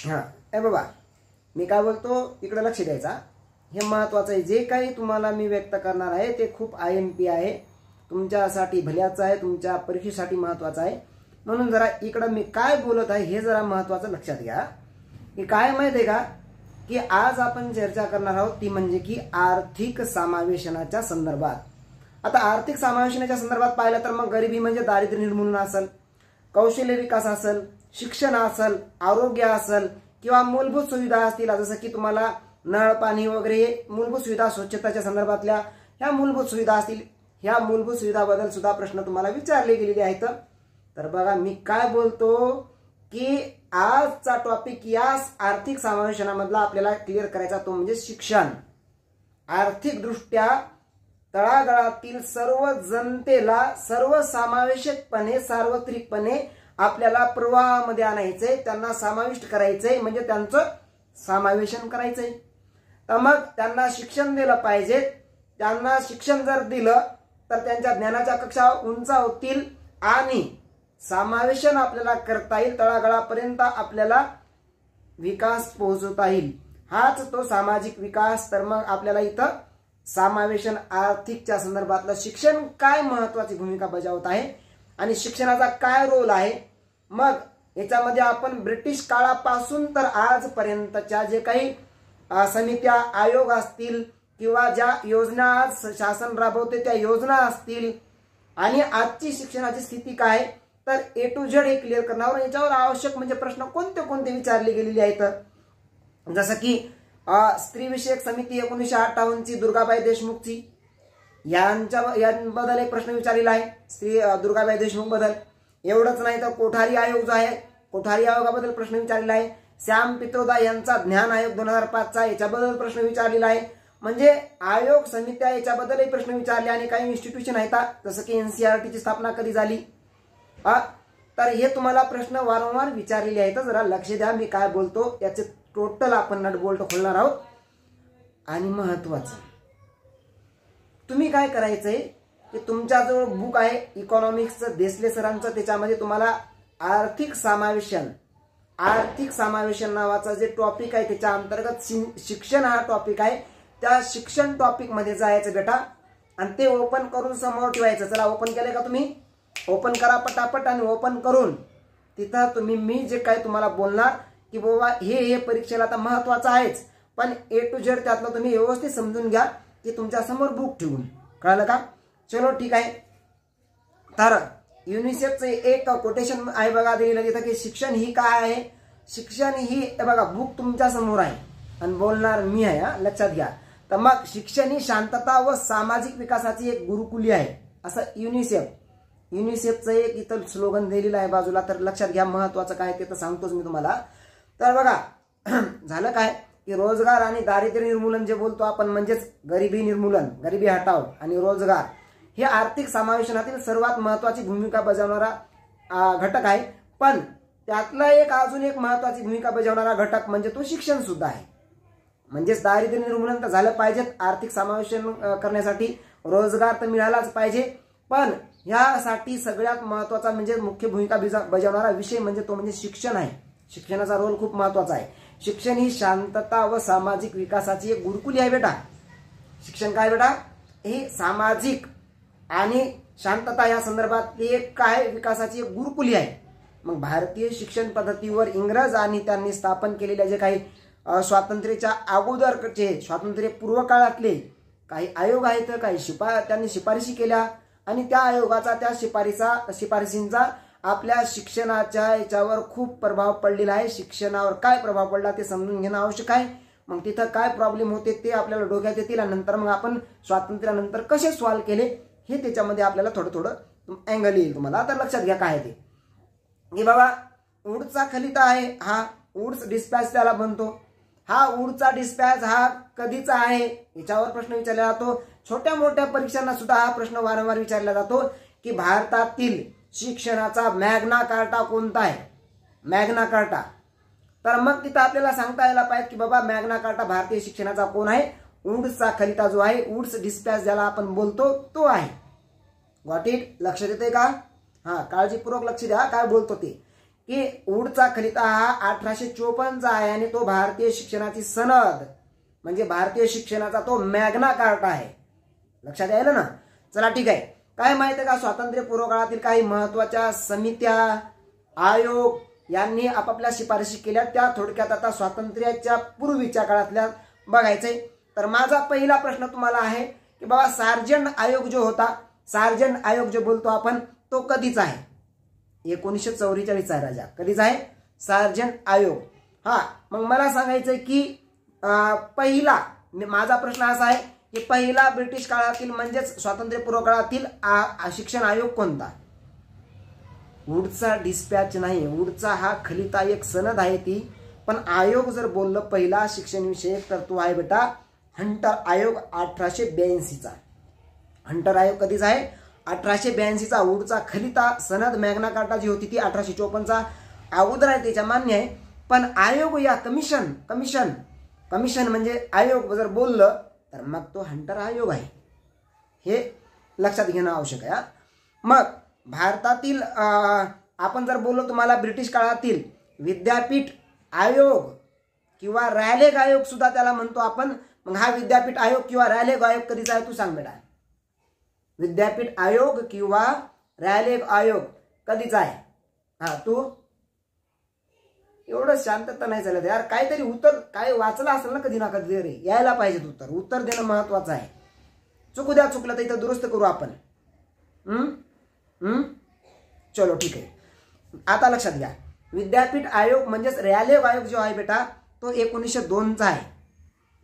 हां ए बाबा, मी काय बोलतो इकडे लक्ष द्यायचा. हे महत्त्वाचं आहे. जे काही तुम्हाला मी व्यक्त करणार आहे ते खूप IMP आहे, तुमच्यासाठी भल्याचं आहे, तुमच्या परीक्षेसाठी महत्त्वाचं आहे. म्हणून जरा इकडं मी काय बोलत आहे हे जरा महत्त्वाचं लक्षात घ्या. की काय माहिती आहे का, की आज आपण चर्चा करणार आहोत ती म्हणजे की आर्थिक समावेशनाच्या संदर्भात. आता आर्थिक समावेशनाच्या संदर्भात पाहिलं तर मग गरिबी म्हणजे दारिद्र्य निर्मूलन असेल, कौशल्य विकास असेल, शिक्षण असेल, आरोग्य असेल किंवा मूलभूत सुविधा असतील, जसं की तुम्हाला नळ पाणी वगैरे मूलभूत सुविधा, स्वच्छताच्या संदर्भातल्या ह्या मूलभूत सुविधा असतील, ह्या मूलभूत सुविधाबद्दल सुद्धा प्रश्न तुम्हाला विचारले गेलेले आहेत. तर बघा मी काय बोलतो की आजचा टॉपिक या आर्थिक समावेशनामधला आपल्याला क्लिअर करायचा तो म्हणजे शिक्षण. आर्थिकदृष्ट्या तळागाळातील सर्व जनतेला सर्वसमावेशकपणे, सार्वत्रिकपणे आपल्याला प्रवाहामध्ये आणायचंय, त्यांना समाविष्ट करायचंय, म्हणजे त्यांचं समावेशन करायचंय. तर मग त्यांना शिक्षण दिलं पाहिजे. त्यांना शिक्षण जर दिलं तर त्यांच्या ज्ञानाच्या कक्षा उंचावतील आणि समावेशन आपल्याला करता येईल, तळागाळापर्यंत आपल्याला विकास पोहोचवता येईल. हाच तो सामाजिक विकास. तर मग आपल्याला इथं समावेशन आर्थिकच्या संदर्भातलं शिक्षण काय महत्वाची भूमिका बजावत आहे आणि शिक्षणाचा काय रोल आहे. मग याच्यामध्ये आपण ब्रिटिश काळापासून तर आजपर्यंतच्या जे काही समित्या, आयोग असतील किंवा ज्या योजना आज शासन राबवते त्या योजना असतील आणि आजची शिक्षणाची स्थिती काय, तर A to Z हे क्लिअर करणार. याच्यावर आवश्यक म्हणजे प्रश्न कोणते कोणते विचारले गेलेले आहेत, जसं की स्त्री विषयक समिती 1958ची दुर्गाबाई देशमुखची, यांबद्दल एक प्रश्न विचारलेला आहे श्री दुर्गाबाई देशमुख बद्दल. एवढंच नाही तर कोठारी आयोग जो आहे, कोठारी आयोगाबद्दल प्रश्न विचारलेला आहे. श्याम पित्रोदा यांचा ज्ञान आयोग 2005चा, याच्याबद्दल प्रश्न विचारलेला आहे. म्हणजे आयोग, समित्या याच्याबद्दलही प्रश्न विचारले. आणि काही इन्स्टिट्यूशन आहेत जसं की NCERT ची स्थापना कधी झाली, तर हे तुम्हाला प्रश्न वारंवार विचारलेले आहेत. जरा लक्ष द्या मी काय बोलतो, याचे टोटल आपण नटबोल्ट खोलणार आहोत. आणि महत्वाचं तुम्ही काय करायचंय की तुमच्याजवळ बुक आहे इकॉनॉमिक्सचं देसले सरांचं, त्याच्यामध्ये तुम्हाला आर्थिक समावेशन नावाचा जे टॉपिक आहे त्याच्या अंतर्गत शिक्षण हा टॉपिक आहे. त्या शिक्षण टॉपिक मध्ये जायचं बेटा आणि ते ओपन करून समोर ठेवायचं. चला ओपन केले का तुम्ही? ओपन करा पटापट. आणि ओपन करून तिथं तुम्ही मी जे काय तुम्हाला बोलणार की बाबा हे परीक्षेला तर महत्वाचं आहेच, पण A to Z त्यातलं तुम्ही व्यवस्थित समजून घ्या की तुमच्या समोर बुक ठेवून. कळलं का? चलो ठीक आहे. तर युनिसेफचं एक कोटेशन आहे बघा दिलेलं तिथं की शिक्षण ही काय आहे. शिक्षण ही बघा बुक तुमच्या समोर आहे आणि बोलणार मी आहे, लक्षात घ्या. तर मग शिक्षण ही शांतता व सामाजिक विकासाची एक गुरुकुली आहे असं युनिसेफचं एक इथं स्लोगन दिलेलं आहे बाजूला. तर लक्षात घ्या महत्वाचं काय ते तर सांगतोच मी तुम्हाला. तर बघा झालं काय की रोजगार आणि दारिद्र्य निर्मूलन जे बोलतो आपण, म्हणजेच गरिबी निर्मूलन, गरिबी हटाव आणि रोजगार, हे आर्थिक समावेशनातील सर्वात महत्वाची भूमिका बजावणारा घटक आहे. पण त्यातला एक अजून एक महत्वाची भूमिका बजावणारा घटक म्हणजे तो शिक्षण सुद्धा आहे. म्हणजेच दारिद्र्य निर्मूलन तर झालं पाहिजे, आर्थिक समावेशन करण्यासाठी रोजगार तर मिळालाच पाहिजे, पण यासाठी सगळ्यात महत्वाचा म्हणजे मुख्य भूमिका बजावणारा विषय म्हणजे तो म्हणजे शिक्षण आहे. शिक्षणाचा रोल खूप महत्वाचा आहे. शिक्षण ही शांतता व सामाजिक विकासाची एक गुरुकुली आहे बेटा. शिक्षण काय बेटा? ही सामाजिक आणि शांतता या संदर्भात एक काय विकासाची एक गुरुकुली आहे. मग भारतीय शिक्षण पद्धतीवर इंग्रज आणि त्यांनी स्थापन केलेल्या जे काही स्वातंत्र्याच्या अगोदरचे, स्वातंत्र्यपूर्व काळातले काही आयोग आहेत, काही त्यांनी शिफारशी केल्या आणि त्या आयोगाचा, त्या शिफारशींचा आपल्या शिक्षणाच्या याच्यावर खूप प्रभाव पडलेला आहे. शिक्षणावर काय प्रभाव पडला ते समजून घेणं आवश्यक आहे. मग तिथं काय प्रॉब्लेम होते ते आपल्याला डोक्यात येतील आणि नंतर मग आपण स्वातंत्र्यानंतर कसे सॉल्व्ह केले हे त्याच्यामध्ये आपल्याला थोडं थोडं अँगल येईल तुम्हाला. आता लक्षात घ्या काय ते की बाबा वूड्सचा खलिता आहे, हा वूड्स डिस्पॅच त्याला बनतो. हा वूडचा डिस्पॅच हा कधीचा आहे याच्यावर प्रश्न विचारला जातो. छोट्या मोठ्या परीक्षांना सुद्धा हा प्रश्न वारंवार विचारला जातो की भारतातील शिक्षणाचा मॅग्ना कार्टा कोणता आहे, मॅग्ना कार्टा. तर मग तिथं आपल्याला सांगता यायला पाहिजे की बाबा मॅग्ना कार्टा भारतीय शिक्षणाचा कोण आहे, वूड्सचा खलिता जो आहे, वूड्स डिस्पॅच ज्याला आपण बोलतो तो आहे. Got it? लक्षात येते का? हा, काळजीपूर्वक लक्ष द्या काय बोलतो ते की ऊडचा खलिता हा 1854चा आहे आणि तो भारतीय शिक्षणाची सनद म्हणजे भारतीय शिक्षणाचा तो मॅग्ना कार्टा आहे. लक्षात यायला ना. चला ठीक आहे. काय माहिती आहे का, स्वातंत्र्यपूर्व काळातील काही महत्वाच्या समित्या आयोग यांनी आपापल्या शिफारशी केल्या, त्या थोडक्यात आता स्वातंत्र्याच्या पूर्वीच्या काळातल्या बघायचंय. तर माझा पहिला प्रश्न तुम्हाला आहे की बाबा सार्जंट आयोग जो होता, सार्जंट आयोग जो बोलतो आपण, तो कधीचा आहे? 1944 आहे राजा. कधीचा आहे सार्जंट आयोग? हा, मग मला सांगायचंय की पहिला, माझा प्रश्न असा आहे की पहिला ब्रिटिश काळातील म्हणजेच स्वातंत्र्यपूर्व काळातील शिक्षण आयोग कोणता? वूडचा डिस्पॅच नाही, वूडचा हा खलिता एक सनद आहे ती. पण आयोग जर बोललं पहिला शिक्षण विषयक तर तो आहे बेटा हंटर आयोग 1882चा. हंटर आयोग कधीचा आहे? 1882चा. वूडचा खलिता सनद मॅग्ना कार्टा जी होती ती 1854चा अगोदर आहे, त्याच्या मान्य आहे. पण आयोग या कमिशन कमिशन कमिशन म्हणजे आयोग जर बोललं तर मग तो हंटर आयोग आहे, हे लक्षात घेणं आवश्यक आहे. मग भारतातील आपण जर बोललो तुम्हाला ब्रिटिश काळातील विद्यापीठ आयोग किंवा रॅलेग आयोग सुद्धा त्याला म्हणतो आपण. मग हा विद्यापीठ आयोग किंवा रॅलेग आयोग कधीचा आहे तू सांग बेटा? विद्यापीठ आयोग किंवा रॅलेग आयोग कधीचा आहे? हा, तू एवढं शांतता नाही चालत यार. काहीतरी उत्तर काय वाचलं असेल ना कधी ना कधी रे, यायला पाहिजे उत्तर. उत्तर देणं महत्वाचं आहे. चुकू द्या, चुकलं तर इथं दुरुस्त करू आपण. चलो ठीक आहे. आता लक्षात घ्या, विद्यापीठ आयोग म्हणजेच रॅलेग आयोग जो आहे बेटा तो 1902चा आहे.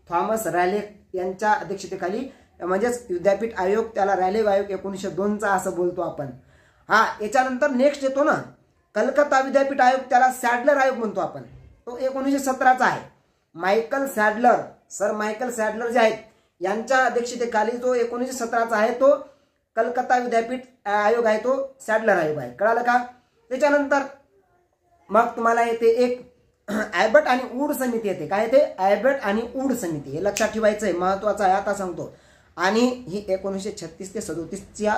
थॉमस रॅलेग यांच्या अध्यक्षतेखाली म्हणजेच विद्यापीठ आयोग, त्याला रॅलेग आयोग 1902चा असं बोलतो आपण. हा, याच्यानंतर नेक्स्ट येतो ना कलकत्ता विद्यापीठ आयोग, त्याला सॅडलर आयोग म्हणतो आपण. तो 1917चा आहे. Michael Sadler, sir Michael Sadler जे आहेत यांच्या अध्यक्षतेखाली जो 1917चा आहे तो कलकत्ता विद्यापीठ आयोग आहे, तो सॅडलर आयोग आहे. कळालं का? त्याच्यानंतर मग तुम्हाला येते एक ॲबट आणि वूड समिती येते. काय येते? ॲबट आणि वूड समिती. हे लक्षात ठेवायचं आहे, महत्वाचं आहे. आता सांगतो. आणि ही 1936 ते 37च्या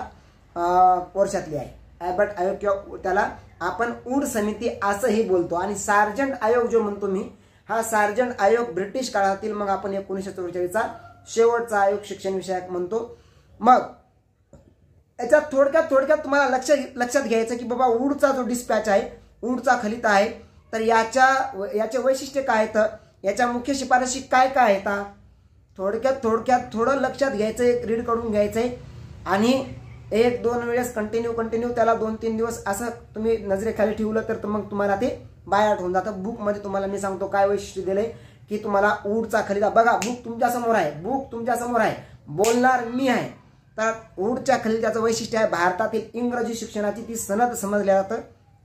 वर्षातली आहे. ॲबट आयोग किंवा त्याला आपण वूड समिती असंही बोलतो. आणि सार्जंट आयोग जो म्हणतो मी, हा सार्जंट आयोग ब्रिटिश काळातील मग आपण 1944चा शेवटचा आयोग शिक्षण विषयक म्हणतो. मग याच्यात थोडक्यात तुम्हाला लक्षात घ्यायचं की बाबा वूडचा जो डिस्पॅच आहे, वूडचा खलिता आहे, तर याचे वैशिष्ट्य काय आहेत, याच्या मुख्य शिफारशी काय काय आहेत, थोडक्यात थोडं लक्षात घ्यायचं, एक रीड करून घ्यायचंय. आणि 1-2 वेळेस कंटिन्यू त्याला 2-3 दिवस असं तुम्ही नजरेखाली ठेवलं तर मग तुम्हाला ते बाय आउट होऊन जातं. बुकमध्ये तुम्हाला मी सांगतो काय वैशिष्ट्य दिले की तुम्हाला वूडचा खलिता बघा, बुक तुमच्या समोर आहे, बोलणार मी आहे. तर वूडच्या खलित्याचं वैशिष्ट्य आहे भारतातील इंग्रजी शिक्षणाची ती सनद समजल्या जातं.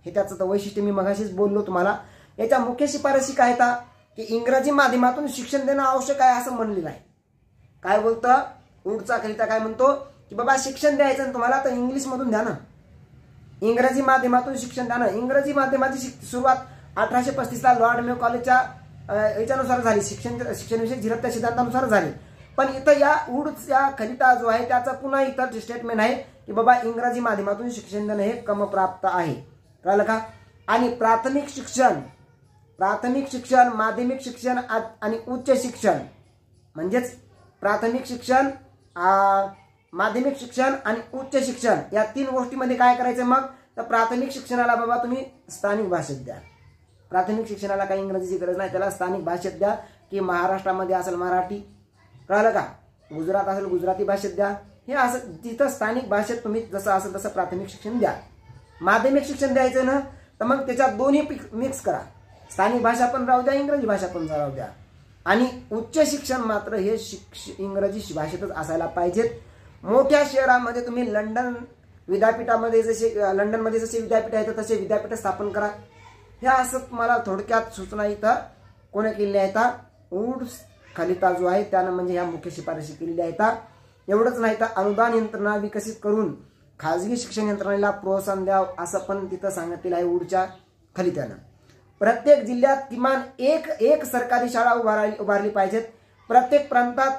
हे त्याचं तर वैशिष्ट्य मी मगाशीच बोललो तुम्हाला. याच्या मुख्य शिफारशी काय आहेत की इंग्रजी माध्यमातून शिक्षण देणं आवश्यक आहे असं म्हणलेलं आहे. काय बोलतं वूडचा खलिता? काय म्हणतो की बाबा शिक्षण द्यायचं तुम्हाला तर इंग्लिश मधून द्या ना, इंग्रजी माध्यमातून शिक्षण द्या ना. इंग्रजी माध्यमाची सुरुवात 1835ला लॉर्ड मेयो कॉलेजच्या याच्यानुसार झाली, शिक्षणविषयक झिरत्या सिद्धांतानुसार झाली. पण इथं या वूडचा खलिता जो आहे त्याचा पुन्हा इतर स्टेटमेंट आहे की बाबा इंग्रजी माध्यमातून शिक्षण देणं हे क्रमप्राप्त आहे. कळलं का? आणि प्राथमिक शिक्षण, माध्यमिक शिक्षण आणि उच्च शिक्षण म्हणजेच प्राथमिक शिक्षण, माध्यमिक शिक्षण आणि उच्च शिक्षण या 3 गोष्टींमध्ये काय करायचं मग? तर प्राथमिक शिक्षणाला बाबा तुम्ही स्थानिक भाषेत द्या. प्राथमिक शिक्षणाला काही इंग्रजीची गरज नाही, त्याला स्थानिक भाषेत द्या. की महाराष्ट्रामध्ये असेल मराठी, कळलं का, गुजरात असेल गुजराती भाषेत द्या. हे असं जिथं स्थानिक भाषेत तुम्ही जसं असेल तसं प्राथमिक शिक्षण द्या. माध्यमिक शिक्षण द्यायचं ना तर मग त्याच्यात दोन्ही मिक्स करा, स्थानिक भाषा पण राहू द्या, इंग्रजी भाषा पण राहू द्या. आणि उच्च शिक्षण मात्र हे इंग्रजी भाषेतच असायला पाहिजेत. मोठ्या शहरांमध्ये तुम्ही लंडनमध्ये जसे विद्यापीठ आहेत तसे विद्यापीठ स्थापन करा. हे असं तुम्हाला थोडक्यात सूचना इथं कोणी केलेल्या आहेत? वूड खलिता जो आहे त्यानं म्हणजे ह्या मुख्य शिफारशी केलेल्या आहेत. एवढंच नाही तर अनुदान यंत्रणा विकसित करून खाजगी शिक्षण यंत्रणेला प्रोत्साहन द्यावं असं पण तिथं सांगितलेलं आहे वूडच्या खलित्यानं. प्रत्येक जिल्ह्यात किमान एक सरकारी शाळा उभारली पाहिजेत. प्रत्येक प्रांतात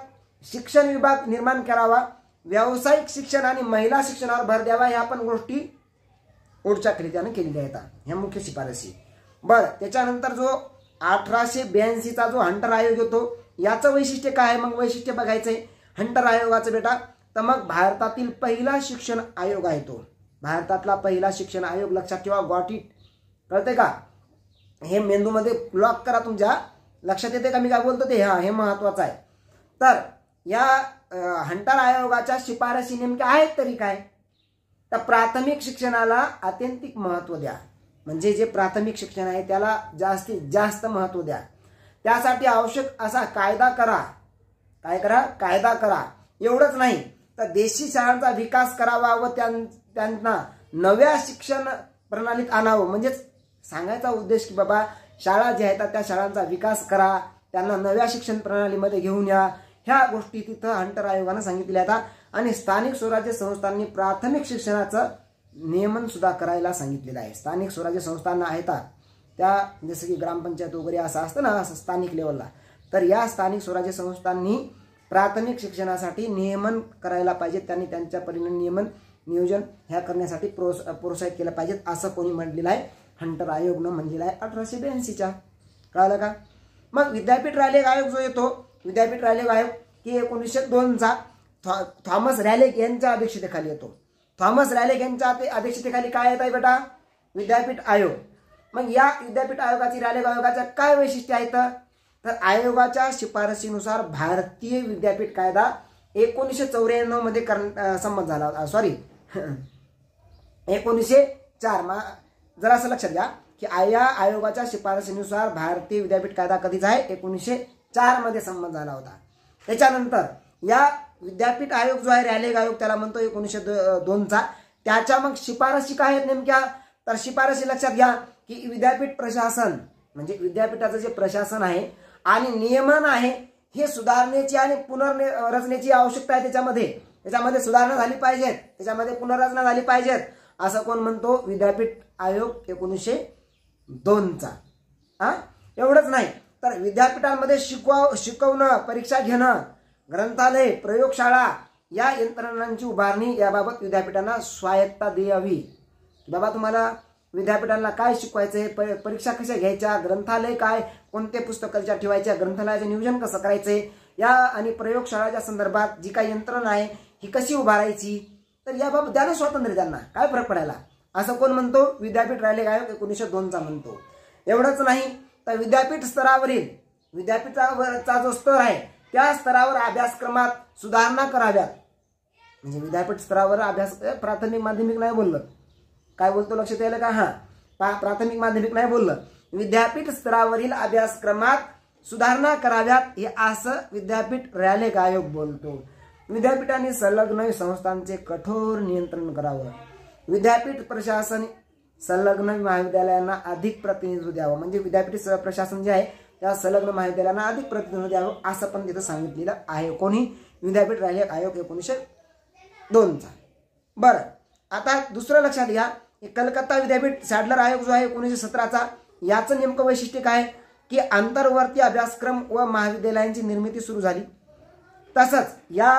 शिक्षण विभाग निर्माण करावा. व्यावसायिक शिक्षण आणि महिला शिक्षणावर भर द्यावा. ह्या पण गोष्टी ओटच्या खाली त्यानं केलेल्या आहेत ह्या मुख्य शिफारसी. बरं, त्याच्यानंतर जो 1882चा जो हंटर आयोग येतो, याचं वैशिष्ट्य काय आहे? मग वैशिष्ट्य बघायचंय हंटर आयोगाचं बेटा. तर मग भारतातील पहिला शिक्षण आयोग आहे तो. भारतातला पहिला शिक्षण आयोग लक्षात ठेवा. Got it? कळतंय का? हे मेंदूमध्ये लॉक करा तुमच्या. लक्षात येते का मी काय बोलतो ते? हे महत्वाचं आहे. तर या हंटर आयोगाच्या शिफारसी नेमक्या आहेत तरी काय? तर प्राथमिक शिक्षणाला आत्यंतिक महत्त्व द्या. म्हणजे जे प्राथमिक शिक्षण आहे त्याला जास्तीत जास्त महत्त्व द्या. त्यासाठी आवश्यक असा कायदा करा. काय करा? कायदा करा. एवढंच नाही तर देशी शाळांचा विकास करावा व त्यांना नव्या शिक्षण प्रणालीत आणावं. म्हणजेच सांगायचा उद्देश की बाबा शाळा ज्या आहेत त्या शाळांचा विकास करा, त्यांना नव्या शिक्षण प्रणालीमध्ये घेऊन या. ह्या गोष्टी तिथं हंटर आयोगानं सांगितल्या आहेत. आणि स्थानिक स्वराज्य संस्थांनी प्राथमिक शिक्षणाचं नियमन सुद्धा करायला सांगितलेलं आहे. स्थानिक स्वराज्य संस्थांना आहेत त्या, जसं की ग्रामपंचायत वगैरे असं असतं ना, असं स्थानिक लेवलला. तर या स्थानिक स्वराज्य संस्थांनी प्राथमिक शिक्षणासाठी नियमन करायला पाहिजे. त्यांनी त्यांच्या परीने नियोजन ह्या करण्यासाठी प्रोत्साहित केलं पाहिजे असं कोणी म्हटलेलं आहे? हंटर आयोगनं म्हणलेलं आहे 1882च्या. कळालं का? मग विद्यापीठ रालेख आयोग जो येतो, विद्यापीठ रालेख आयोग की 1902चा थॉमस रॅलेक यांच्या अध्यक्षतेखाली येतो. थॉमस रॅलेक यांच्या अध्यक्षतेखाली काय येत आहे बेटा? विद्यापीठ आयोग. मग या विद्यापीठ आयोगाची, रालेख आयोगाच्या काय वैशिष्ट्य आहेत? तर आयोगाच्या शिफारसीनुसार भारतीय विद्यापीठ कायदा 1994 मध्ये संमत झाला होता. सॉरी 1904. जरा असं लक्षात घ्या की या आयोगाच्या शिफारसीनुसार भारतीय विद्यापीठ कायदा कधीचा आहे? 1904 मध्ये संमत झाला होता. त्याच्यानंतर या विद्यापीठ आयोग जो आहे रॅलेख आयोग त्याला म्हणतो 1902चा. त्याच्या मग शिफारसी काय आहेत नेमक्या? तर शिफारसी लक्षात घ्या की विद्यापीठ प्रशासन म्हणजे विद्यापीठाचं जे प्रशासन आहे आणि नियमन आहे हे सुधारण्याची आणि पुनर्रचनेची आवश्यकता आहे. त्याच्यामध्ये सुधारणा झाली पाहिजेत, त्याच्यामध्ये पुनर्रचना झाली पाहिजेत असं कोण म्हणतो? विद्यापीठ आयोग 1902चा. एवढंच नाही तर विद्यापीठांमध्ये शिकवणं, परीक्षा घेणं, ग्रंथालय, प्रयोगशाळा या यंत्रणांची उभारणी याबाबत विद्यापीठांना स्वायत्ता द्यावी. बाबा तुम्हाला विद्यापीठांना काय शिकवायचंय, परीक्षा कशा घ्यायच्या, ग्रंथालय काय, कोणते पुस्तक ठेवायच्या, ग्रंथालयाचे नियोजन कसं करायचंय या आणि प्रयोगशाळाच्या संदर्भात जी काही यंत्रणा आहे ही कशी उभारायची, तर याबाबत द्यायला स्वातंत्र्य त्यांना. काय फरक पडायला असं कोण म्हणतो? विद्यापीठ रालेख आयोग 1902चा म्हणतो. एवढंच नाही तर विद्यापीठ स्तरावरील विद्यापीठावरचा जो स्तर आहे त्या स्तरावर अभ्यासक्रमात सुधारणा कराव्यात. म्हणजे विद्यापीठ स्तरावर अभ्यास, प्राथमिक माध्यमिक नाही बोललं, काय बोलतो लक्षात यायला का? प्राथमिक माध्यमिक नाही बोललं, विद्यापीठ स्तरावरील अभ्यासक्रमात सुधारणा कराव्यात हे असं विद्यापीठ रालेख आयोग बोलतो. विद्यापीठांनी संलग्न संस्थांचे कठोर नियंत्रण करावं. विद्यापीठ प्रशासन संलग्न महाविद्यालयांना अधिक प्रतिनिधित्व द्यावं. म्हणजे विद्यापीठ प्रशासन जे आहे त्या संलग्न महाविद्यालयांना अधिक प्रतिनिधित्व द्यावं असं पण तिथं सांगितलेलं आहे. कोणी? विद्यापीठ रालेख आयोग 1902चा. बरं, आता दुसरं लक्षात घ्या कलकत्ता विद्यापीठ सॅडलर आयोग जो आहे 1917चा. याचं नेमकं वैशिष्ट्य काय? की आंतरवर्ती अभ्यासक्रम व महाविद्यालयांची निर्मिती सुरू झाली. तसंच या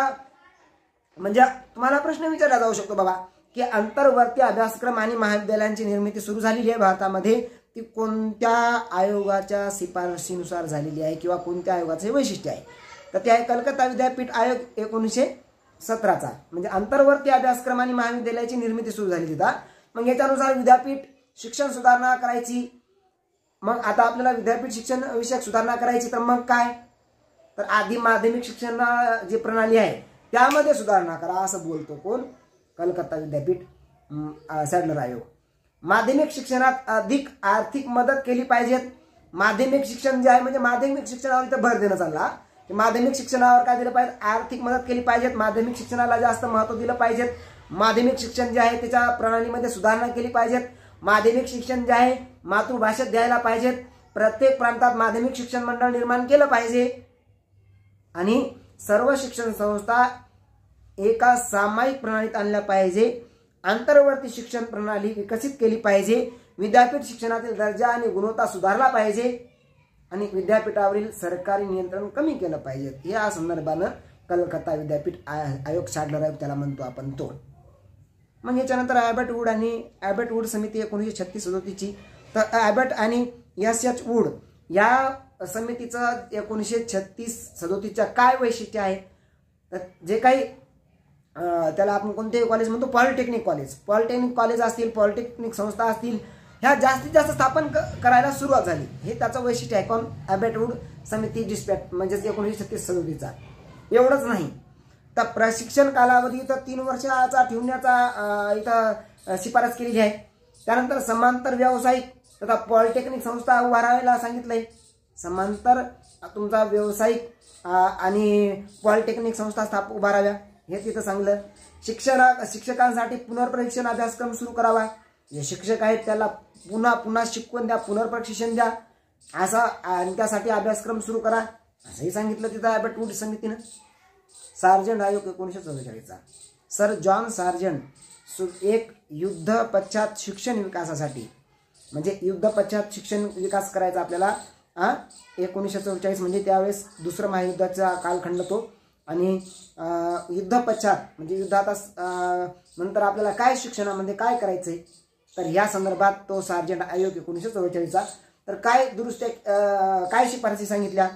म्हणजे तुम्हाला प्रश्न विचारला जाऊ शकतो बाबा की आंतरवर्ती अभ्यासक्रम आणि महाविद्यालयांची निर्मिती सुरू झालेली आहे भारतामध्ये, ती कोणत्या आयोगाच्या शिफारशीनुसार झालेली आहे किंवा कोणत्या आयोगाचे वैशिष्ट्य आहे? तर ते आहे कलकत्ता विद्यापीठ आयोग 1917चा. म्हणजे आंतरवर्ती अभ्यासक्रम आणि महाविद्यालयाची निर्मिती सुरू झाली तिथं. मग याच्यानुसार विद्यापीठ शिक्षण सुधारणा करायची. मग आता आपल्याला विद्यापीठ शिक्षण विषयक सुधारणा करायची तर मग काय? तर आधी माध्यमिक शिक्षण जी प्रणाली आहे त्यामध्ये सुधारणा करा असं बोलतो कोण? कलकत्ता विद्यापीठ सॅडलर आयोग. माध्यमिक शिक्षणात अधिक आर्थिक मदत केली पाहिजे. माध्यमिक शिक्षण जे आहे म्हणजे माध्यमिक शिक्षणावर इथं भर देणं चालला. माध्यमिक शिक्षणावर काय दिलं पाहिजे? आर्थिक मदत केली पाहिजे. माध्यमिक शिक्षणाला जास्त महत्त्व दिलं पाहिजे. माध्यमिक शिक्षण जे आहे त्याच्या प्रणालीमध्ये सुधारणा केली पाहिजे. माध्यमिक शिक्षण जे आहे मातृभाषेत द्यायला पाहिजे. प्रत्येक प्रांतात माध्यमिक शिक्षण मंडळ निर्माण केलं पाहिजे आणि सर्व शिक्षण संस्था एका सामायिक प्रणालीत आणल्या पाहिजे. आंतरवर्ती शिक्षण प्रणाली विकसित केली पाहिजे. विद्यापीठ शिक्षणातील दर्जा आणि गुणवत्ता सुधारला पाहिजे आणि विद्यापीठावरील सरकारी नियंत्रण कमी केलं पाहिजे. या संदर्भानं कलकत्ता विद्यापीठ आयोग सॅडलर आयोग त्याला म्हणतो आपण तो. मग याच्यानंतर ॲबट वूड समिती 1936-37ची. तर ॲबट आणि S.H. वूड या समितीचं 1936-37च्या काय वैशिष्ट्य आहे, तर जे काही त्याला आपण कोणते कॉलेज म्हणतो, पॉलिटेक्निक कॉलेज असतील, पॉलिटेक्निक संस्था असतील, ह्या जास्तीत जास्त स्थापन करायला सुरुवात झाली. हे त्याचं वैशिष्ट्य आहे. कोण? ॲबट वूड समिती डिस्पॅच म्हणजेच 1936-37चा. एवढंच नाही तर प्रशिक्षण कालावधी तर 3 वर्षाचा ठेवण्याचा इथं शिफारस केलेली आहे. त्यानंतर समांतर व्यावसायिक तथा पॉलिटेक्निक संस्था उभारायला सांगितलंय. समांतर तुमचा व्यावसायिक आणि पॉलिटेक्निक संस्था उभाराव्या हे तिथं सांगलं. शिक्षकांसाठी पुनर्परीक्षण अभ्यासक्रम सुरू करावा. जे शिक्षक आहेत त्याला पुन्हा शिकवून द्या, पुनर्प्रशिक्षण द्या असा, आणि त्यासाठी अभ्यासक्रम सुरू करा असंही सांगितलं तिथं ॲबट वूड समितीनं. सार्जंट आयोग 1944चा. सर जॉन सार्जंट एक युद्ध पश्चात शिक्षण विकासासाठी, म्हणजे युद्ध पश्चात शिक्षण विकास करायचा आपल्याला 1944 म्हणजे त्यावेळेस दुसरं महायुद्धाचा कालखंड तो. आणि युद्ध पश्चात म्हणजे युद्धात नंतर आपल्याला काय शिक्षणामध्ये काय करायचंय, तर या संदर्भात तो सार्जंट आयोग 1944चा. तर काय दुरुस्त्या काय शिफारसी सांगितल्या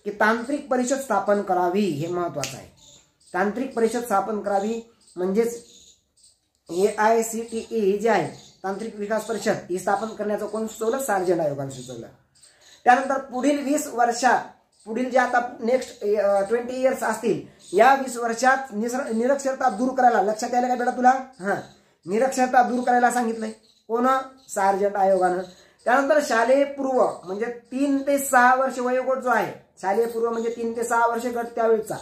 की तांत्रिक परिषद स्थापन करावी. हे महत्वाचं आहे. तांत्रिक परिषद स्थापन करावी म्हणजेच AICTE जे आहे तांत्रिक विकास परिषद ही स्थापन करण्याचं कोण सुचवलं? सार्जंट आयोगाने सुचवलं. त्यानंतर पुढील 20 वर्षात, पुढील जे आता नेक्स्ट 20 इयर्स असतील, या 20 वर्षात निरक्षरता दूर करायला, लक्षात यायला काय बेटा तुला? निरक्षरता दूर करायला सांगितलंय. कोण? सार्जंट आयोगानं. त्यानंतर शालेय पूर्व म्हणजे 3 ते 6 वर्ष वयोगट जो आहे, शालेय पूर्व म्हणजे 3 ते 6 वर्ष गट त्यावेळेचा,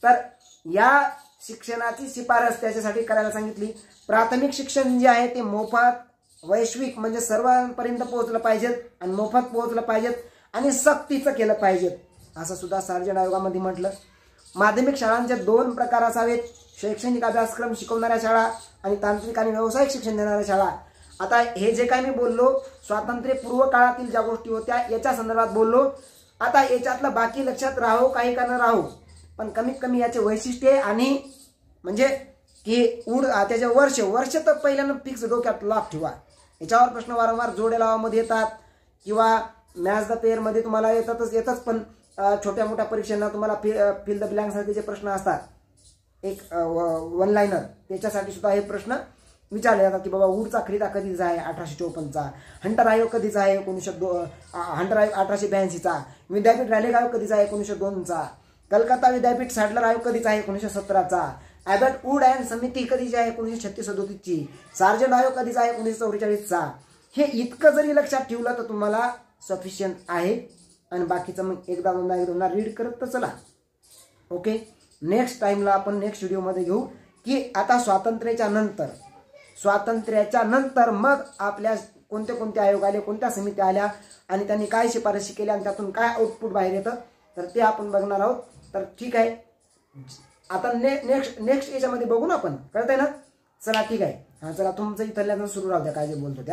तर या शिक्षणाची शिफारस त्याच्यासाठी करायला सांगितली. प्राथमिक शिक्षण जे आहे ते मोफत, वैश्विक म्हणजे सर्वांपर्यंत पोहोचलं पाहिजेत आणि मोफत पोहोचलं पाहिजेत आणि सक्तीचं केलं पाहिजे असं सुद्धा सार्जंट आयोगामध्ये म्हटलं. माध्यमिक शाळांचे 2 प्रकार असावेत, शैक्षणिक अभ्यासक्रम शिकवणाऱ्या शाळा आणि तांत्रिक आणि व्यावसायिक शिक्षण देणाऱ्या शाळा. आता हे जे काही मी बोललो स्वातंत्र्यपूर्व काळातील ज्या गोष्टी होत्या याच्या संदर्भात बोललो. आता याच्यातलं बाकी लक्षात राहो काही का न राहो, पण कमीत कमी याचे वैशिष्ट्ये आणि म्हणजे की त्याचे वर्ष तर पहिल्यानं फिक्स डोक्यात लॉक ठेवा. याच्यावर प्रश्न वारंवार जोड्या लावामध्ये येतात किंवा मॅच द पेअर मध्ये तुम्हाला येतच पण छोट्या मोठ्या परीक्षांना तुम्हाला फिल द ब्लँक सारखेचे प्रश्न असतात. एक 1 लाइनर त्याच्यासाठी सुद्धा हे प्रश्न विचारले जातात की बाबा वूडचा खरिदा कधीचा आहे? 1854चा. हंटर आयोग कधीचा आहे? 1902. हंटर आयोग 1882चा. विद्यापीठ रॅलेग आयोग कधीचा आहे? 1902चा. कलकत्ता विद्यापीठ सॅडलर आयोग कधीचा आहे? 1917चा. ॲबट वूड अँड समिती कधीची आहे? 1936-37ची. सार्जंट आयोग कधीचा आहे? 1944चा. हे इतकं जरी लक्षात ठेवलं तर तुम्हाला सफिशियंट आहे. आणि बाकीचं मग एकदा दोनदा रीड करत तर चला. ओके, नेक्स्ट टाइमला आपण नेक्स्ट व्हिडिओमध्ये घेऊ की आता स्वातंत्र्याच्या नंतर मग आपल्या कोणते आयोग आले, कोणत्या समित्या आल्या आणि त्यांनी काय शिफारशी केल्या आणि त्यातून काय आउटपुट बाहेर येतं, तर ते आपण बघणार आहोत. तर ठीक आहे, आता नेक्स्ट याच्यामध्ये बघू ना आपण. कळतंय ना? चला ठीक आहे. चला तुमचं इथल्यानं सुरू राहू द्या काय जे बोलतो त्या.